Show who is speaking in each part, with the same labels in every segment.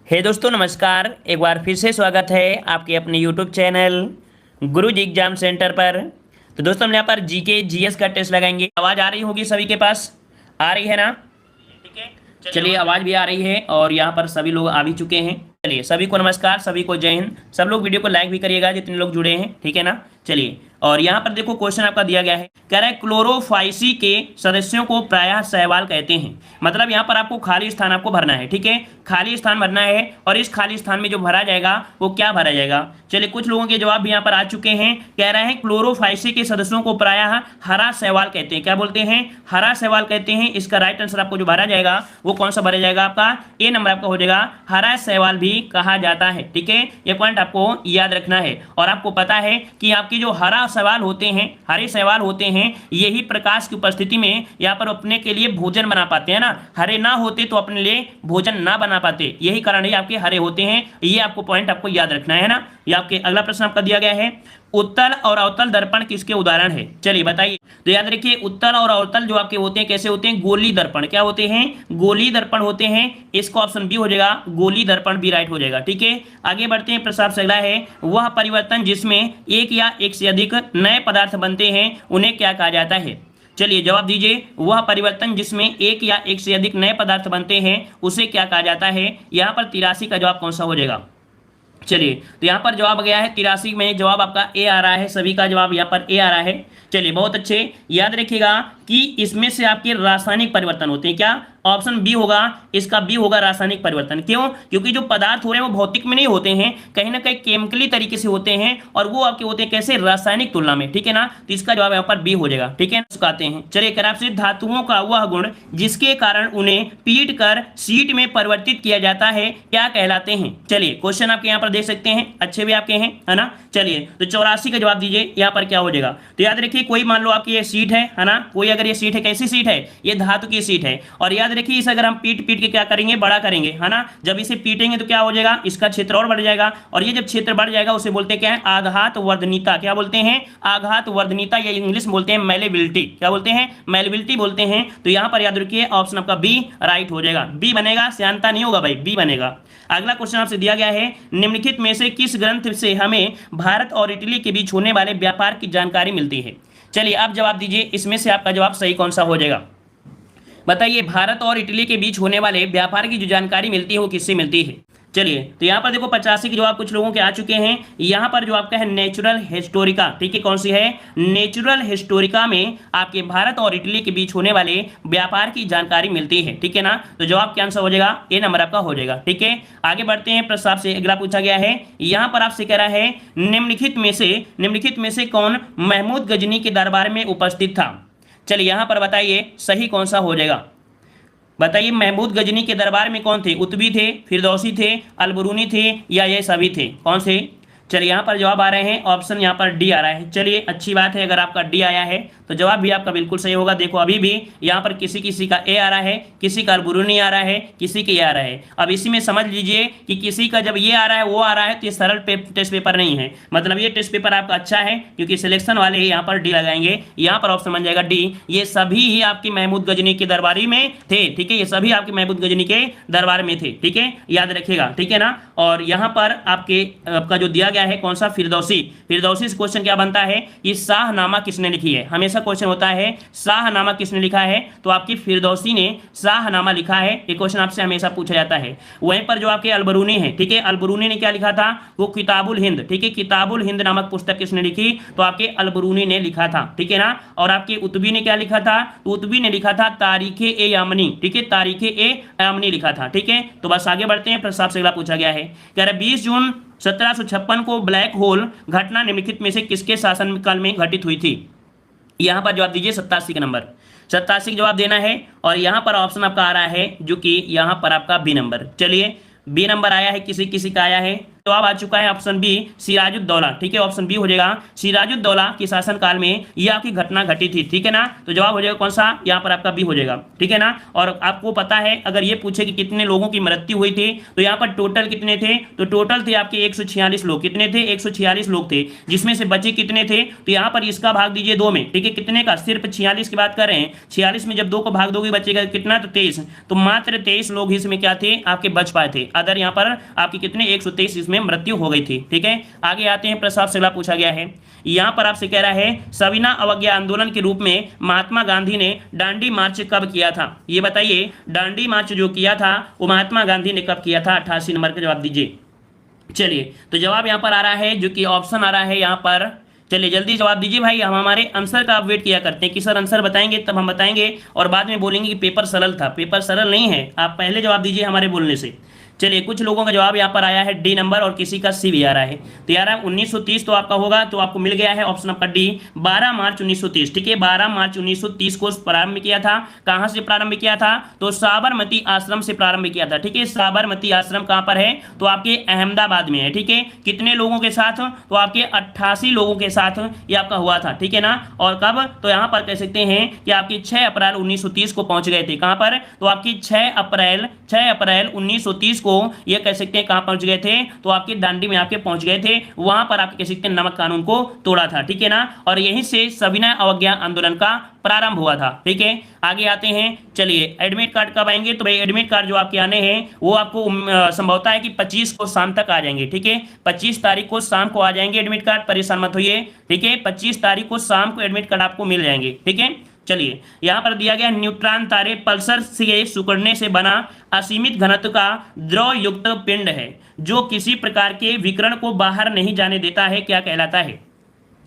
Speaker 1: हे दोस्तों नमस्कार। एक बार फिर से स्वागत है आपके अपने यूट्यूब चैनल गुरुजी एग्जाम सेंटर पर। तो दोस्तों हम यहाँ पर जीके जीएस का टेस्ट लगाएंगे। आवाज़ आ रही होगी सभी के पास, आ रही है ना? ठीक है, चलिए आवाज़ भी आ रही है और यहाँ पर सभी लोग आ भी चुके हैं। चलिए सभी को नमस्कार, सभी को जय हिंद। सब लोग वीडियो को लाइक भी करिएगा जितने लोग जुड़े हैं, ठीक है ना। चलिए, और यहाँ पर देखो क्वेश्चन आपका दिया गया है, कह रहा है क्लोरोफाइसी के सदस्यों को प्रायः शैवाल कहते हैं। मतलब यहाँ पर आपको खाली स्थान आपको भरना है, ठीक है, खाली स्थान भरना है और इस खाली स्थान में जो भरा जाएगा वो क्या भरा जाएगा। चलिए कुछ लोगों के जवाब भी यहाँ पर आ चुके हैं। कह रहे हैं क्लोरोफाइसी के सदस्यों को प्रायः हरा शैवाल कहते हैं। क्या बोलते हैं? हरा शैवाल कहते हैं। इसका राइट आंसर आपको जो भरा जाएगा वो कौन सा भरा जाएगा? आपका ए नंबर आपका हो जाएगा। हरा शैवाल भी कहा जाता है, ठीक है, ये पॉइंट आपको याद रखना है। और आपको पता है कि आपकी जो हरा शैवाल होते हैं, हरे शैवाल होते हैं, यही प्रकाश की उपस्थिति में यहाँ पर अपने के लिए भोजन बना पाते हैं ना। हरे ना होते तो अपने लिए भोजन ना बना पाते, यही कारण है आपके हरे होते हैं। ये आपको पॉइंट आपको याद रखना है ना। ये आपके अगला प्रश्न आपका दिया गया है, उत्तल और अवतल दर्पण किसके उदाहरण है? चलिए बताइए। तो याद रखिए उत्तल और अवतल जो आपके होते हैं कैसे होते हैं? गोली दर्पण। क्या होते हैं? गोली दर्पण होते हैं। इसका ऑप्शन बी हो जाएगा, गोली दर्पण भी राइट हो जाएगा, ठीक है। आगे बढ़ते हैं। प्रश्न आपसे अगला है, वह परिवर्तन जिसमें एक या एक से अधिक नए पदार्थ बनते हैं उन्हें क्या कहा जाता है? चलिए जवाब दीजिए। वह परिवर्तन जिसमें एक या एक से अधिक नए पदार्थ बनते हैं उसे क्या कहा जाता है? यहाँ पर 83 का जवाब कौन सा हो जाएगा? चलिए तो यहाँ पर जवाब गया है 83 में, जवाब आपका ए आ रहा है। सभी का जवाब यहाँ पर ए आ रहा है। चलिए बहुत अच्छे, याद रखिएगा कि इसमें से आपके रासायनिक परिवर्तन होते हैं। क्या? ऑप्शन बी होगा, इसका बी होगा रासायनिक परिवर्तन। क्यों? क्योंकि जो पदार्थ हो रहे हैं वो भौतिक में नहीं होते हैं, कहीं ना कहीं केमिकली तरीके से होते हैं और वो आपके होते हैं कैसे? रासायनिक तुलना में, ठीक है ना। तो इसका जवाब यहाँ पर बी हो जाएगा, ठीक है। सुखाते हैं। चलिए खराब से धातुओं का वह गुण जिसके कारण उन्हें पीट कर शीट में परिवर्तित किया जाता है क्या कहलाते हैं? चलिए क्वेश्चन आपके यहाँ पर देख सकते हैं, अच्छे भी आपके हैं, है ना। चलिए तो 84 का जवाब दीजिए। यहाँ पर क्या हो जाएगा? तो याद रखिए कोई मान लो आपकी ये सीट है ना, कोई अगर ये सीट है, कैसी सीट है? ये धातु की सीट है। और याद रखिए इसे अगर हम पीट पीट के क्या करेंगे? बड़ा करेंगे, है ना। जब इसे पीटेंगे तो क्या हो जाएगा? इसका क्षेत्र और बढ़ जाएगा। और ये जब क्षेत्र बढ़ जाएगा उसे बोलते हैं क्या है? आघात वर्धनीयता। क्या बोलते हैं? आघात वर्धनीयता, या इंग्लिश में बोलते हैं मेलेबिलिटी। क्या बोलते हैं? मेलेबिलिटी बोलते हैं। तो यहाँ पर याद रखिए ऑप्शन आपका बी राइट हो जाएगा। बी बनेगा, श्यानता नहीं होगा भाई, बी बनेगा। अगला क्वेश्चन आपसे दिया गया है, निम्नलिखित में से किस ग्रंथ से हमें भारत और इटली के बीच होने वाले व्यापार की जानकारी मिलती है? चलिए आप जवाब दीजिए, इसमें से आपका जवाब सही कौन सा हो जाएगा? बताइए, भारत और इटली के बीच होने वाले व्यापार की जो जानकारी मिलती है वो किससे मिलती है? चलिए तो यहाँ पर देखो 85 के जवाब कुछ लोगों के आ चुके हैं। यहाँ पर जो आपका है नेचुरल हिस्टोरिका, ठीक है, कौन सी है? नेचुरल हिस्टोरिका में आपके भारत और इटली के बीच होने वाले व्यापार की जानकारी मिलती है, ठीक है ना। तो जवाब क्या आंसर हो जाएगा? ए नंबर आपका हो जाएगा, ठीक है। आगे बढ़ते हैं। प्रश्न आपसे अगला पूछा गया है, यहाँ पर आपसे कह रहा है निम्नलिखित में से कौन महमूद गजनी के दरबार में उपस्थित था? चलिए यहाँ पर बताइए सही कौन सा हो जाएगा? बताइए महमूद गजनी के दरबार में कौन थे? उतबी थे, फिरदौसी थे, अलबरूनी थे, या ये सभी थे? कौन से? चलिए यहाँ पर जवाब आ रहे हैं, ऑप्शन यहाँ पर डी आ रहा है। चलिए अच्छी बात है, अगर आपका डी आया है तो जवाब भी आपका बिल्कुल सही होगा। देखो अभी भी यहाँ पर किसी किसी का ए आ रहा है, किसी का अलबरूनी आ रहा है, किसी के ये आ रहा है। अब इसी में समझ लीजिए कि किसी का जब ये आ रहा है वो आ रहा है तो ये सरल टेस्ट पेपर नहीं है, मतलब ये टेस्ट पेपर आपका अच्छा है क्योंकि सिलेक्शन वाले ही यहाँ पर डी लगाएंगे। यहाँ पर ऑप्शन बन जाएगा डी। ये सभी ही आपकी महमूद गजनी के दरबारी में थे, ठीक है, ये सभी आपके महमूद गजनी के दरबार में थे, ठीक है, याद रखिएगा, ठीक है ना। और यहाँ पर आपका जो दिया गया है कौन सा? फिरदौसी। फिरदौसी से क्वेश्चन क्या बनता है कि शाहनामा किसने लिखी है? हमेशा क्वेश्चन होता है शाहनामा किसने लिखा है, तो आपकी फिरदौसी ने शाहनामा लिखा है। ये क्वेश्चन आपसे हमेशा पूछा जाता है। वहीं पर जो आपके अलबरूनी है, ठीक है, अलबरूनी ने क्या लिखा था? वो किताबुल हिंद, ठीक है, किताबुल हिंद नामक पुस्तक किसने लिखी? तो आपके अलबरूनी ने लिखा था, ठीक है ना। और आपके उतबी ने क्या लिखा था? तो उतबी ने लिखा था तारीखे ए यामनी, ठीक है, तारीखे ए यामनी लिखा था, ठीक है। तो बस आगे बढ़ते हैं। प्रश्न आपसे अगला पूछा गया है, कह रहा 20 जून 1756 को ब्लैक होल घटना निम्नलिखित में से किसके शासनकाल में घटित हुई थी? यहाँ पर जवाब दीजिए 87 का नंबर, 87 का जवाब देना है। और यहाँ पर ऑप्शन आपका आ रहा है जो कि यहाँ पर आपका बी नंबर। चलिए बी नंबर आया है, किसी किसी का आया है। जवाब आ चुका है ऑप्शन बी सिराजुद्दौला। ठीक है, ऑप्शन बी हो जाएगा सिराजुद्दौला के शासनकाल में यह आपकी घटना घटी थी। ठीक है ना, तो जवाब हो जाएगा कौन सा, यहाँ पर आपका बी हो जाएगा। ठीक है ना, और आपको पता है अगर ये पूछे कि कितने लोगों की मृत्यु हुई थी तो यहाँ पर टोटल कितने थे, तो टोटल थे आपके 146 लोग। कितने थे, 146 लोग थे, जिसमें से बचे कितने थे, तो यहाँ पर इसका भाग दीजिए 2 में। ठीक है, कितने का, सिर्फ 46 की बात कर रहे हैं, 46 में जब 2 को भाग दोगे बचेगा कितना, तो 23। तो मात्र 23 लोग इसमें क्या थे, आपके बच पाए थे। अदर यहाँ पर आपकी कितने 123 इसमें मृत्यु हो गई थी। ठीक है, आगे आते हैं, प्रश्न आपसे अगला पूछा गया है, यहाँ पर आपसे कह रहा है सविना अवज्ञा आंदोलन के रूप में महात्मा गांधी ने दांडी मार्च कब किया था। ये बताइए, दांडी मार्च जो किया था वो महात्मा गांधी ने कब किया था। 88 नंबर का जवाब दीजिए। चलिए, तो जवाब यहाँ पर आ रहा है, जो कि ऑप्शन आ रहा है यहाँ पर। चलिए जल्दी जवाब दीजिए भाई, हम हमारे आंसर का वेट किया करते हैं कि सर आंसर बताएंगे तब हम बताएंगे, और बाद में बोलेंगे कि पेपर सरल था। पेपर सरल नहीं है, आप पहले जवाब दीजिए हमारे बोलने से। चलिए, कुछ लोगों का जवाब यहाँ पर आया है डी नंबर और किसी का सी भी आ रहा है। तो यार 1930 तो आपका होगा, तो आपको मिल गया है ऑप्शन नंबर डी 12 मार्च 1930। ठीक है, 12 मार्च 1930 को प्रारंभ किया था। कहाँ से प्रारंभ किया था, तो साबरमती आश्रम से प्रारंभ किया था। ठीक है, साबरमती आश्रम कहाँ पर है, तो आपके अहमदाबाद में है। ठीक है, कितने लोगों के साथ, तो आपके 88 लोगों के साथ ये आपका हुआ था। ठीक है ना, और कब, तो यहाँ पर कह सकते हैं कि आपकी 6 अप्रैल 1930 को पहुंच गए थे। कहाँ पर, तो आपकी 6 अप्रैल 1930 को ये कह सकते हैं कहां पहुंच गए थे, तो आपके दांडी में आपके पहुंच गए थे। वहां पर आप कह सकते हैं नमक कानून को तोड़ा था। ठीक है ना, और यहीं से सविनय अवज्ञा आंदोलन का प्रारंभ हुआ था। ठीक है, आगे आते हैं। चलिए, एडमिट कार्ड कब आएंगे, तो भाई एडमिट कार्ड जो आपके आने हैं वो आपको संभवतः है कि 25 को शाम तक आ जाएंगे। ठीक है, 25 तारीख को शाम को आ जाएंगे एडमिट कार्ड, परेशान मत होइए। ठीक है, 25 तारीख को शाम को एडमिट कार्ड आपको मिल जाएंगे। ठीक है, चलिए यहां पर दिया गया न्यूट्रॉन तारे पल्सर से सिकुड़ने से बना असीमित घनत्व का द्रव युक्त पिंड है जो किसी प्रकार के विकिरण को बाहर नहीं जाने देता है, क्या कहलाता है।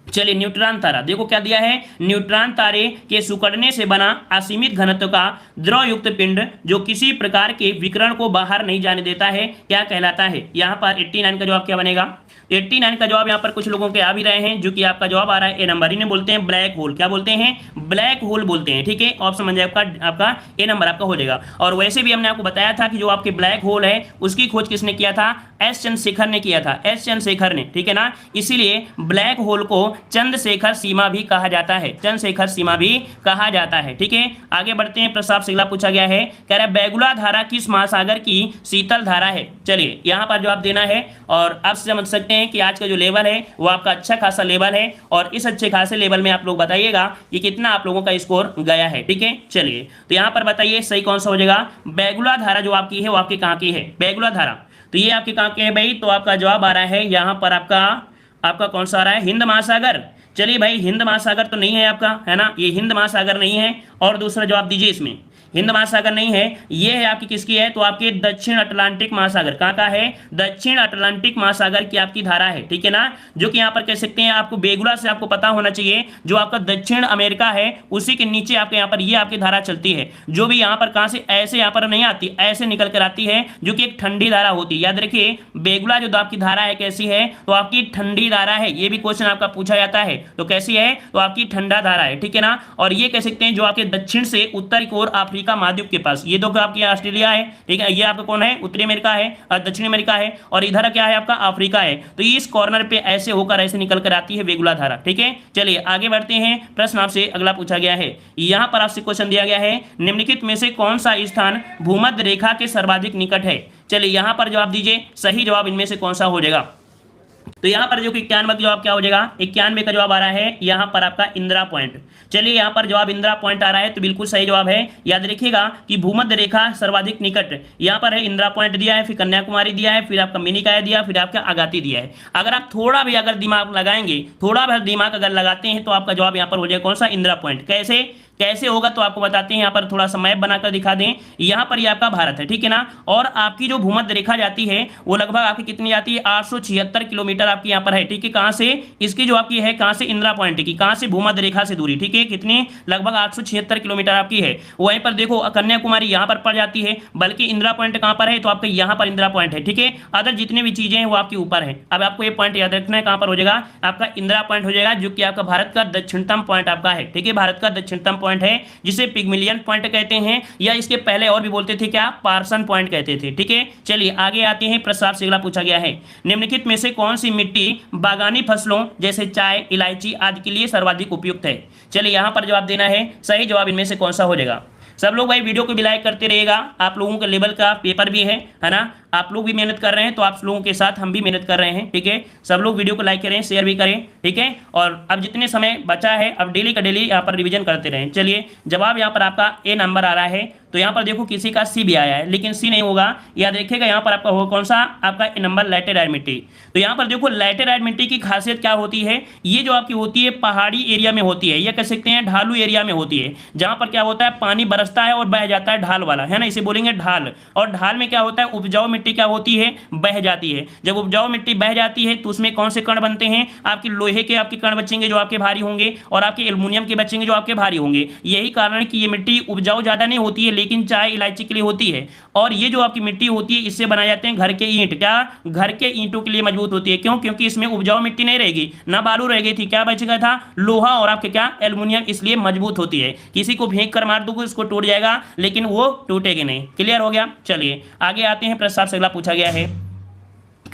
Speaker 1: चलिए, न्यूट्रॉन तारा देखो क्या दिया है, न्यूट्रॉन तारे के सिकुड़ने से बना असीमित घनत्व का द्रव युक्त पिंड जो किसी प्रकार के विकिरण को बाहर नहीं जाने देता है, क्या कहलाता है। यहाँ पर 89 का जवाब क्या बनेगा, 89 का जवाब यहाँ पर कुछ लोगों के आ भी रहे हैं, जो कि आपका जवाब आ रहा है ए नंबर। इन्हें बोलते हैं ब्लैक होल। क्या बोलते हैं, ब्लैक होल बोलते हैं। ठीक है, ऑप्शन बन जाएगा आपका ए नंबर आपका हो जाएगा। और वैसे भी हमने आपको बताया था कि जो आपके ब्लैक होल है उसकी खोज किसने किया था, एस चंद्रशेखर ने किया था, एस चंद्रशेखर ने। ठीक है ना, इसीलिए ब्लैक होल को चंद्रशेखर सीमा भी कहा जाता है, चंद्रशेखर सीमा भी कहा जाता है। ठीक है, आगे बढ़ते हैं। प्रस्ताव से अगला पूछा गया है, कह रहा है बेगुला धारा किस महासागर की शीतल धारा है। चलिए, यहाँ पर जवाब देना है, और आप समझ सकते हैं कि आज का जो लेवल है वो आपका अच्छा खासा लेवल है, और इस अच्छे खासे लेवल में आप लोग बताइएगा कि कितना आप लोगों का स्कोर गया है। ठीक है, चलिए तो यहाँ पर बताइए सही कौन सा हो जाएगा। बेगुला धारा जो आपकी है वो आपके कहाँ की है, बेगुला धारा, तो ये आपके कहाँ के है भाई, तो आपका जवाब आ रहा है यहाँ पर आपका कौन सा आ रहा है, हिंद महासागर। चलिए भाई, हिंद महासागर तो नहीं है आपका, है ना, ये हिंद महासागर नहीं है। और दूसरा जवाब दीजिए, इसमें हिंद महासागर नहीं है, ये है आपकी किसकी है, तो आपके दक्षिण अटलांटिक महासागर। कहाँ का है, दक्षिण अटलांटिक महासागर की आपकी धारा है। ठीक है ना, जो कि यहाँ पर कह सकते हैं आपको बेगुला से आपको पता होना चाहिए, जो आपका दक्षिण अमेरिका है उसी के नीचे आपके यहाँ पर ये आपकी धारा चलती है, जो भी यहाँ पर कहाँ से ऐसे यहाँ पर नहीं आती, ऐसे निकल कर आती है, जो कि एक ठंडी धारा होती है। याद रखिए, बेगुला जो आपकी धारा है कैसी है, तो आपकी ठंडी धारा है। ये भी क्वेश्चन आपका पूछा जाता है, तो कैसी है, तो आपकी ठंडा धारा है। ठीक है ना, और ये कह सकते हैं जो आपके दक्षिण से उत्तर की ओर अफ्रीका महाद्वीप के पास, ये दो आपकी ऑस्ट्रेलिया है। ठीक है, ये आपका कौन है, उत्तरी अमेरिका है और दक्षिण अमेरिका है, और इधर क्या है आपका अफ्रीका है। तो इस कॉर्नर पे ऐसे होकर ऐसे निकल कर आती है बेगुला धारा। ठीक है, चलिए आगे बढ़ते हैं। प्रश्न आपसे अगला पूछा गया है, यहां पर आपसे क्वेश्चन दिया गया है, निम्नलिखित में से कौन सा स्थान भूमध्य रेखा के सर्वाधिक निकट है। चलिए यहां पर जवाब दीजिए, सही जवाब इनमें से कौन सा हो जाएगा। तो यहाँ पर जो कि 91 का जवाब क्या हो जाएगा, 91 का जवाब आ रहा है यहाँ पर आपका इंदिरा पॉइंट। चलिए यहाँ पर जवाब इंदिरा पॉइंट आ रहा है, तो बिल्कुल सही जवाब है। याद रखिएगा कि भूमध्य रेखा सर्वाधिक निकट यहाँ पर है, इंदिरा पॉइंट दिया है, फिर कन्याकुमारी दिया है, फिर आपका मिनिकाय दिया, फिर आपका आगाती दिया है। अगर आप थोड़ा भी अगर दिमाग लगाएंगे, थोड़ा भी दिमाग अगर लगाते हैं, तो आपका जवाब यहाँ पर हो जाएगा कौन सा, इंदिरा पॉइंट। कैसे होगा, तो आपको बताते हैं। यहाँ पर थोड़ा सा मैप बनाकर दिखा दें। यहाँ पर ये आपका भारत है, ठीक है ना, और आपकी जो भूमध्य रेखा जाती है वो लगभग आपकी कितनी जाती है, 876 किलोमीटर आपकी यहाँ पर है। ठीक है, कहाँ से, इसकी जो आपकी है कहाँ से, इंदिरा पॉइंट की, कहाँ से, भूमध्य रेखा से दूरी। ठीक है, कितनी, लगभग 876 किलोमीटर आपकी है। वहीं पर देखो कन्याकुमारी यहाँ पर पड़ जाती है, बल्कि इंदिरा पॉइंट कहाँ पर है, तो आपका यहाँ पर इंदिरा पॉइंट है। ठीक है, अदर जितनी भी चीजें हैं वो आपके ऊपर है। अब आपको ये पॉइंट याद रखना है, कहाँ पर हो जाएगा, आपका इंदिरा पॉइंट हो जाएगा, जो कि आपका भारत का दक्षिणतम पॉइंट आपका है। ठीक है, भारत का दक्षिणतम पॉइंट है जिसे पिग्मिलियन पॉइंट कहते हैं, या इसके पहले और भी बोलते थे क्या, पार्सन पॉइंट कहते थे। ठीक है, चलिए आगे आते हैं। प्रश्न आपसे अगला पूछा गया है, निम्नलिखित में से कौन सी मिट्टी बागानी फसलों जैसे चाय, इलायची आदि के लिए सर्वाधिक उपयुक्त है। चलिए यहां पर जवाब देना है, सही जवाब इनमें से कौन सा हो जाएगा। सब लोग भाई वीडियो को भी लाइक करते रहिएगा, आप लोगों के लेवल का पेपर भी है ना, आप लोग भी मेहनत कर रहे हैं तो आप लोगों के साथ हम भी मेहनत कर रहे हैं। ठीक है, सब लोग वीडियो को लाइक करें, शेयर भी करें। ठीक है, और अब जितने समय बचा है अब डेली का डेली यहाँ पर रिवीजन करते रहें। चलिए जवाब यहाँ पर आपका ए नंबर आ रहा है, तो यहाँ पर देखो किसी का सी भी आया है, लेकिन सी नहीं होगा, याद रखिएगा यहाँ पर आपका होगा कौन सा, आपका ए नंबर लैटेराइट मिट्टी। तो यहाँ पर देखो लैटेराइट मिट्टी की खासियत क्या होती है, ये जो आपकी होती है पहाड़ी एरिया में होती है, या कह सकते हैं ढालू एरिया में होती है, जहाँ पर क्या होता है पानी बरसता है और बह जाता है, ढाल वाला है ना, इसे बोलेंगे ढाल। और ढाल में क्या होता है, उपजाऊ मिट्टी क्या होती है, बह जाती है। जब उपजाऊ मिट्टी बह जाती है तो उसमें कौन से कण बनते हैं, आपके लोहे के आपके कण बचेंगे जो आपके भारी होंगे, और आपके एल्युमिनियम के बचेंगे जो आपके भारी होंगे। यही कारण है कि ये मिट्टी उपजाऊ ज्यादा नहीं होती है, लेकिन चाय इलायची के लिए होती है। और ये जो आपकी मिट्टी होती है इससे बनाए जाते हैं घर के ईंट, क्या, घर के ईंटों के लिए मजबूत होती है। क्यों, क्योंकि इसमें उपजाऊ मिट्टी नहीं रहेगी, ना बालू रह गई थी, क्या बचेगा था, लोहा और आपके क्या, एल्युमिनियम, इसलिए मजबूत होती है। किसी को फेंक कर मार दोगे उसको टूट जाएगा, लेकिन वो टूटेगी नहीं। क्लियर हो गया। चलिए आगे आते हैं। प्रश्न आपसे अगला पूछा गया है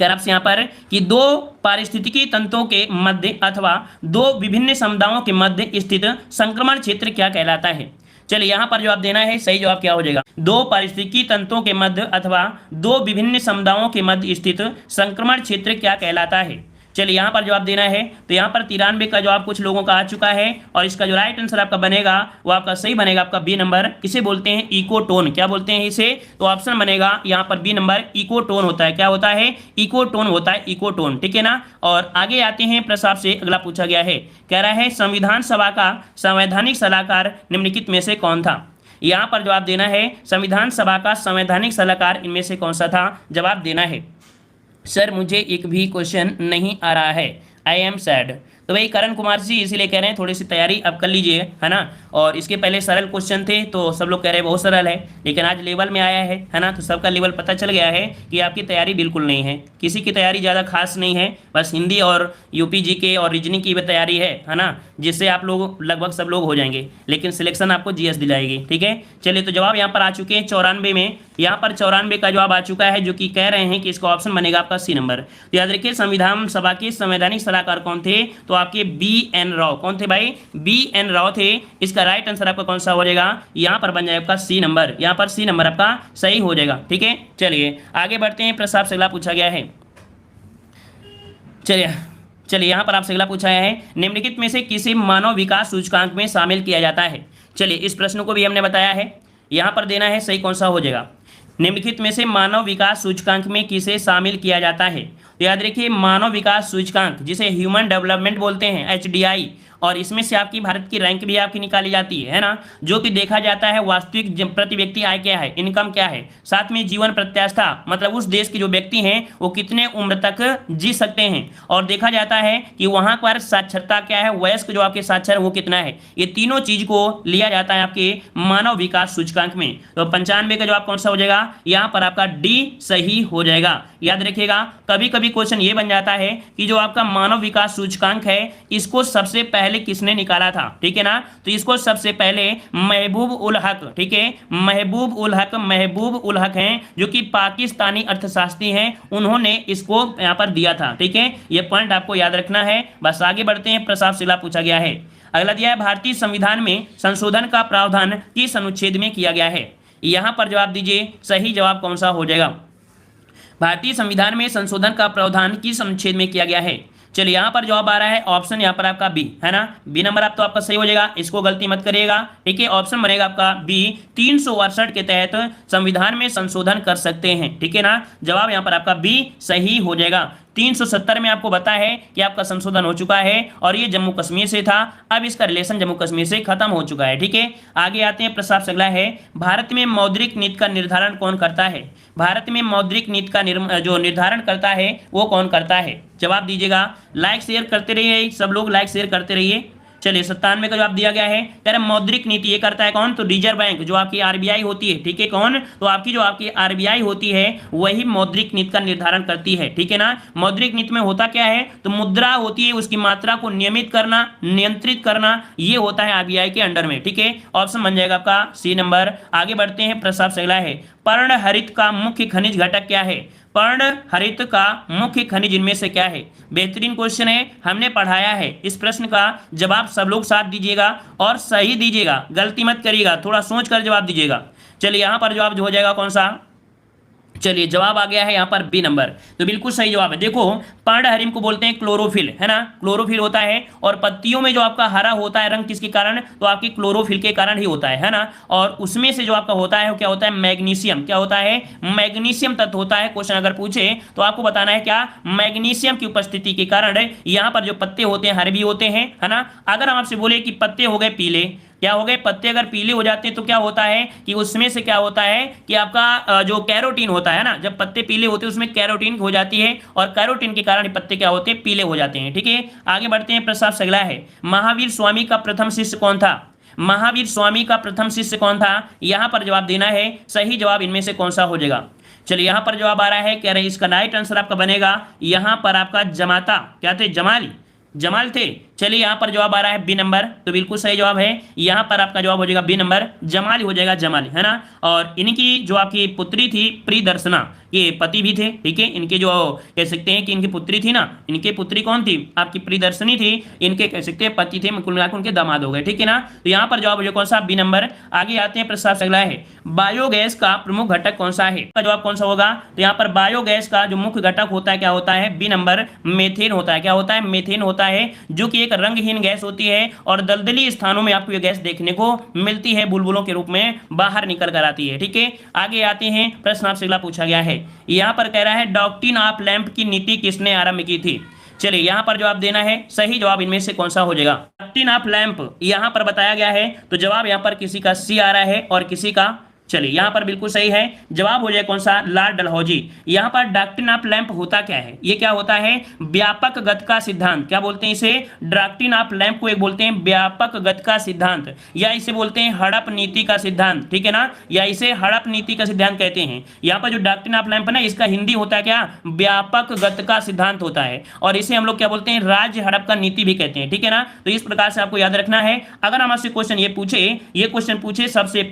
Speaker 1: आपसे यहाँ पर कि दो पारिस्थितिकी तंत्रों के मध्य अथवा दो विभिन्न समुदायों के मध्य स्थित संक्रमण क्षेत्र क्या कहलाता है। चलिए यहां पर जवाब देना है, सही जवाब क्या हो जाएगा, दो पारिस्थितिकी तंत्रों के मध्य अथवा दो विभिन्न समुदायों के मध्य स्थित संक्रमण क्षेत्र क्या कहलाता है। चलिए यहाँ पर जवाब देना है, तो यहाँ पर 93 का जवाब कुछ लोगों का आ चुका है, और इसका जो राइट आंसर आपका बनेगा वो आपका सही बनेगा आपका बी नंबर। किसे बोलते हैं, इकोटोन। क्या बोलते हैं इसे, तो ऑप्शन बनेगा यहाँ पर बी नंबर, इकोटोन होता है। क्या होता है, इकोटोन होता है, इकोटोन। ठीक है ना। और आगे आते हैं। प्रश्न आपसे अगला पूछा गया है, कह रहा है संविधान सभा का संवैधानिक सलाहकार निम्नलिखित में से कौन था। यहाँ पर जवाब देना है, संविधान सभा का संवैधानिक सलाहकार इनमें से कौन सा था। जवाब देना है, सर मुझे एक भी क्वेश्चन नहीं आ रहा है, आई एम सैड। तो भाई करण कुमार जी इसीलिए कह रहे हैं थोड़ी सी तैयारी अब कर लीजिए, है ना। और इसके पहले सरल क्वेश्चन थे तो सब लोग कह रहे हैं बहुत सरल है, लेकिन आज लेवल में आया है ना, तो सबका लेवल पता चल गया है कि आपकी तैयारी बिल्कुल नहीं है, किसी की तैयारी ज़्यादा खास नहीं है, बस हिंदी और यूपी जीके और रीजनिंग की भी तैयारी है ना, जिससे आप लोग लगभग सब लोग हो जाएंगे, लेकिन सिलेक्शन आपको जीएस दिलाएगी। ठीक है, चलिए तो जवाब यहाँ पर आ चुके हैं 94 में, यहाँ पर 94 का जवाब आ चुका है, जो कि कह रहे हैं कि इसका ऑप्शन बनेगा आपका सी नंबर। तो याद रखिए संविधान सभा के संवैधानिक सलाहकार कौन थे, तो आपके बी एन राव। कौन थे भाई, बी एन राव थे। इसका राइट आंसर आपका कौन सा हो जाएगा, यहाँ पर बन जाएगा आपका सी नंबर, यहाँ पर सी नंबर आपका सही हो जाएगा। ठीक है, चलिए आगे बढ़ते हैं। प्रश्न आपसे अगला पूछा गया है, चलिए यहाँ पर आपसे अगला पूछा गया है, निम्नलिखित में से किसे मानव विकास सूचकांक में शामिल किया जाता है। चलिए इस प्रश्न को भी हमने बताया है, यहाँ पर देना है सही कौन सा हो जाएगा, निम्नलिखित में से मानव विकास सूचकांक में किसे शामिल किया जाता है। तो याद रखिए मानव विकास सूचकांक जिसे ह्यूमन डेवलपमेंट बोलते हैं, एचडीआई, और इसमें से आपकी भारत की रैंक भी आपकी निकाली जाती है ना, जो कि देखा जाता है वास्तविक प्रति व्यक्ति आय क्या है, इनकम क्या है, साथ में जीवन प्रत्याशा, मतलब उस देश के जो व्यक्ति हैं वो कितने उम्र तक जी सकते हैं, और देखा जाता है कि वहां पर साक्षरता क्या है, वयस्क जो आपके साक्षर वो कितना है, ये तीनों चीज को लिया जाता है आपके मानव विकास सूचकांक में। तो 95 का जवाब कौन सा हो जाएगा, यहाँ पर आपका डी सही हो जाएगा। याद रखिएगा कभी कभी क्वेश्चन ये बन जाता है कि जो आपका मानव विकास सूचकांक है इसको सबसे पहले किसने निकाला था, ठीक है ना, तो इसको सबसे पहले महबूब उल हक, ठीक है, महबूब उल हक हैं जो कि पाकिस्तानी अर्थशास्त्री हैं, उन्होंने इसको यहाँ पर दिया था। ठीक है, ये पॉइंट आपको याद रखना है। बस आगे बढ़ते हैं। प्रसाद सिला पूछा गया है, अगला दिया है भारतीय संविधान में संशोधन का प्रावधान किस अनुच्छेद में किया गया है। यहाँ पर जवाब दीजिए, सही जवाब कौन सा हो जाएगा, भारतीय संविधान में संशोधन का प्रावधान किस अनुच्छेद में किया गया है। चलिए यहाँ पर जवाब आ रहा है ऑप्शन यहाँ पर आपका बी, है ना, बी नंबर आप तो आपका सही हो जाएगा, इसको गलती मत करिएगा। ठीक है, ऑप्शन बनेगा आपका बी, 368 के तहत संविधान में संशोधन कर सकते हैं। ठीक है ना, जवाब यहाँ पर आपका बी सही हो जाएगा। 370 में आपको पता है कि आपका संशोधन हो चुका है और ये जम्मू कश्मीर से था, अब इसका रिलेशन जम्मू कश्मीर से खत्म हो चुका है। ठीक है, आगे आते हैं। प्रस्ताव से अगला है, भारत में मौद्रिक नीति का निर्धारण कौन करता है। भारत में मौद्रिक नीति का जो निर्धारण करता है वो कौन करता है, जवाब दीजिएगा। लाइक शेयर करते रहिए, सब लोग लाइक शेयर करते रहिए। चलिए 97 का जवाब दिया गया है। कह रहे मौद्रिक नीति ये करता है कौन, तो रिजर्व बैंक जो आपकी आरबीआई होती है, ठीक है, कौन, तो आपकी जो आपकी आरबीआई होती है वही मौद्रिक नीति का निर्धारण करती है, ठीक है ना। मौद्रिक नीति में होता क्या है, तो मुद्रा होती है उसकी मात्रा को नियमित करना, नियंत्रित करना, ये होता है आरबीआई के अंडर में, ठीक है। ऑप्शन बन जाएगा आपका सी नंबर। आगे बढ़ते हैं, प्रश्न आपसे अगला है, पर्णहरित का मुख्य खनिज घटक क्या है। पर्णहरित का मुख्य खनिज इनमें से क्या है। बेहतरीन क्वेश्चन है, हमने पढ़ाया है। इस प्रश्न का जवाब सब लोग साथ दीजिएगा और सही दीजिएगा, गलती मत करिएगा, थोड़ा सोच कर जवाब दीजिएगा। चलिए यहाँ पर जवाब जो हो जाएगा कौन सा, चलिए जवाब आ गया है यहाँ पर बी नंबर, तो बिल्कुल सही जवाब है। देखो पर्णहरित को बोलते हैं क्लोरोफिल, है ना, क्लोरोफिल होता है। और पत्तियों में जो आपका हरा होता है रंग किसके कारण, तो आपकी क्लोरोफिल के कारण ही होता है ना। और उसमें से जो आपका होता है वो क्या होता है, मैग्नीशियम, क्या होता है, मैग्नीशियम तत्व होता है। क्वेश्चन अगर पूछे तो आपको बताना है क्या, मैग्नीशियम की उपस्थिति के कारण यहाँ पर जो पत्ते होते हैं हरे भी होते हैं, है ना। अगर हम आपसे बोले कि पत्ते हो गए पीले, क्या हो गए, पत्ते अगर पीले हो जाते हैं तो क्या होता है कि उसमें से क्या होता है कि आपका जो कैरोटीन होता है ना, जब पत्ते पीले होते हैं उसमें कैरोटीन हो जाती है और कैरोटीन के कारण पत्ते क्या होते हैं, पीले हो जाते हैं, ठीक है। आगे बढ़ते हैं, प्रश्न आपसे अगला है, महावीर स्वामी का प्रथम शिष्य कौन था। महावीर स्वामी का प्रथम शिष्य कौन था, यहां पर जवाब देना है। सही जवाब इनमें से कौन सा हो जाएगा। चलिए यहां पर जवाब आ रहा है, कह रहे हैं इसका राइट आंसर आपका बनेगा यहां पर आपका जमाता, क्या थे, जमाली, जमाल थे। चलिए यहाँ पर जवाब आ रहा है बी नंबर, तो बिल्कुल सही जवाब है। यहाँ पर आपका जवाब हो जाएगा बी नंबर, जमाली हो जाएगा, जमाली, है ना। और इनकी जो आपकी पुत्री थी प्रियदर्शना, ये पति भी थे, ठीक है। इनके जो कह सकते हैं कि इनकी पुत्री थी ना, इनकी पुत्री कौन थी, आपकी प्रियदर्शनी थी, इनके कह सकते हैं पति थे, कुल मिलाकर उनके दामाद हो गए, ठीक है ना। तो यहाँ पर जवाब हो जाएगा कौन सा, बी नंबर। आगे आते हैं, प्रश्न अगला है, बायोगैस का प्रमुख घटक कौन सा है, का जवाब कौन सा होगा। तो यहाँ पर बायोगैस का जो मुख्य घटक होता है क्या होता है, बी नंबर, मेथेन होता है। क्या होता है, मेथेन होता है, जो कि एक रंगहीन गैस होती है और दलदली स्थानों में आपको ये गैस देखने को मिलती है, बुलबुलों के रूप में बाहर निकल कर आती है, ठीक है। आगे आते हैं, प्रश्न आपसे अगला पूछा गया है, यहाँ पर कह रहा है डॉक्ट्रिन ऑफ लैंप की नीति किसने आरंभ की थी। चलिए यहाँ पर जवाब देना है, सही जवाब इनमें से कौन सा हो जाएगा। डॉक्ट्रिन ऑफ लैंप यहाँ पर बताया गया है, तो जवाब यहाँ पर किसी का सी आ रहा है और किसी का, चलिए यहाँ पर बिल्कुल सही है, जवाब हो जाए कौन सा, लॉर्ड डलहौजी। यहाँ पर डॉक्ट्रिन ऑफ लैंप होता क्या है, ये क्या होता है, व्यापक गति का सिद्धांत। क्या बोलते हैं इसे, डॉक्ट्रिन ऑफ लैंप को एक बोलते हैं व्यापक गति का सिद्धांत, या इसे बोलते हैं हड़प नीति का सिद्धांत, ठीक है ना, या इसे हड़प नीति का सिद्धांत कहते हैं। यहाँ पर जो डॉक्ट्रिन ऑफ लैंप है ना, इसका हिंदी होता है क्या, व्यापक गति का सिद्धांत होता है, और इसे हम लोग क्या बोलते हैं, राज्य हड़प का नीति भी कहते हैं, ठीक है ना। तो इस प्रकार से आपको याद रखना है। अगर हम आपसे क्वेश्चन ये क्वेश्चन पूछे सबसे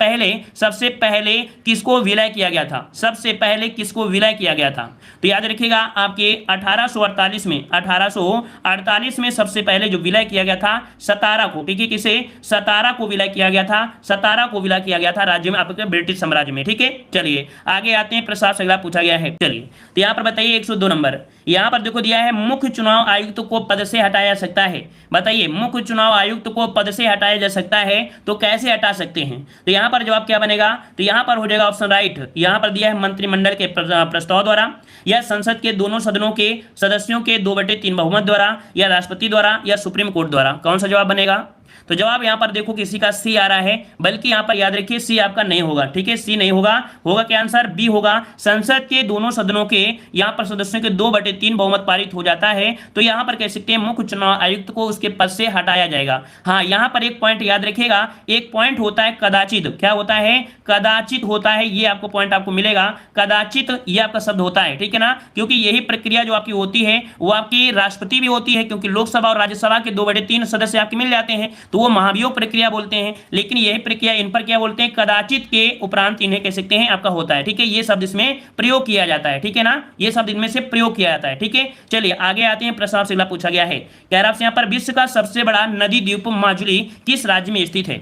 Speaker 1: पहले किसको विलय किया गया था, सबसे पहले किसको विलय किया गया था, तो याद रखिएगा आपके 1848 में सबसे पहले जो विलय किया गया था सतारा को, ठीक है, किसे, सतारा को विलय किया गया था, सतारा को विलय किया गया था राज्य में, आपके ब्रिटिश साम्राज्य में, ठीक है। चलिए आगे आते हैं, प्रश्न से अगला पूछा गया है। चलिए तो यहाँ पर बताइए 102 नंबर, यहाँ पर देखो दिया है मुख्य चुनाव आयुक्त को पद से हटाया जा सकता है। बताइए मुख्य चुनाव आयुक्त को पद से हटाया जा सकता है तो कैसे हटा सकते हैं। तो यहाँ पर जवाब क्या बनेगा, तो यहाँ पर हो जाएगा ऑप्शन राइट। यहाँ पर दिया है मंत्रिमंडल के प्रस्ताव द्वारा, या संसद के दोनों सदनों के सदस्यों के 2/3 बहुमत द्वारा, या राष्ट्रपति द्वारा, या सुप्रीम कोर्ट द्वारा। कौन सा जवाब बनेगा, तो जवाब यहाँ पर देखो किसी का सी आ रहा है, बल्कि यहाँ पर याद रखिए सी आपका नहीं होगा, ठीक है, सी नहीं होगा, होगा क्या आंसर, बी होगा। संसद के दोनों सदनों के यहाँ पर सदस्यों के 2/3 बहुमत पारित हो जाता है, तो यहाँ पर कह सकते हैं मुख्य चुनाव आयुक्त को उसके पद से हटाया जाएगा। हाँ यहाँ पर एक पॉइंट याद रखिएगा, एक पॉइंट होता है कदाचित, क्या होता है, कदाचित होता है, ये आपको पॉइंट आपको मिलेगा, कदाचित ये आपका शब्द होता है, ठीक है ना, क्योंकि यही प्रक्रिया जो आपकी होती है वो आपकी राष्ट्रपति भी होती है, क्योंकि लोकसभा और राज्यसभा के 2/3 सदस्य आपके मिल जाते हैं, तो वो महाभियोग प्रक्रिया बोलते हैं। लेकिन यही प्रक्रिया इन पर क्या बोलते हैं, कदाचित के उपरांत इन्हें कह सकते हैं आपका होता है, ठीक है, ये शब्द इसमें प्रयोग किया जाता है, ठीक है ना, ये शब्द इनमें से प्रयोग किया जाता है, ठीक है। चलिए आगे आते हैं, प्रश्न आपसे पूछा गया है, कह रहा है यहाँ पर विश्व का सबसे बड़ा नदी द्वीप माजुली किस राज्य में स्थित है।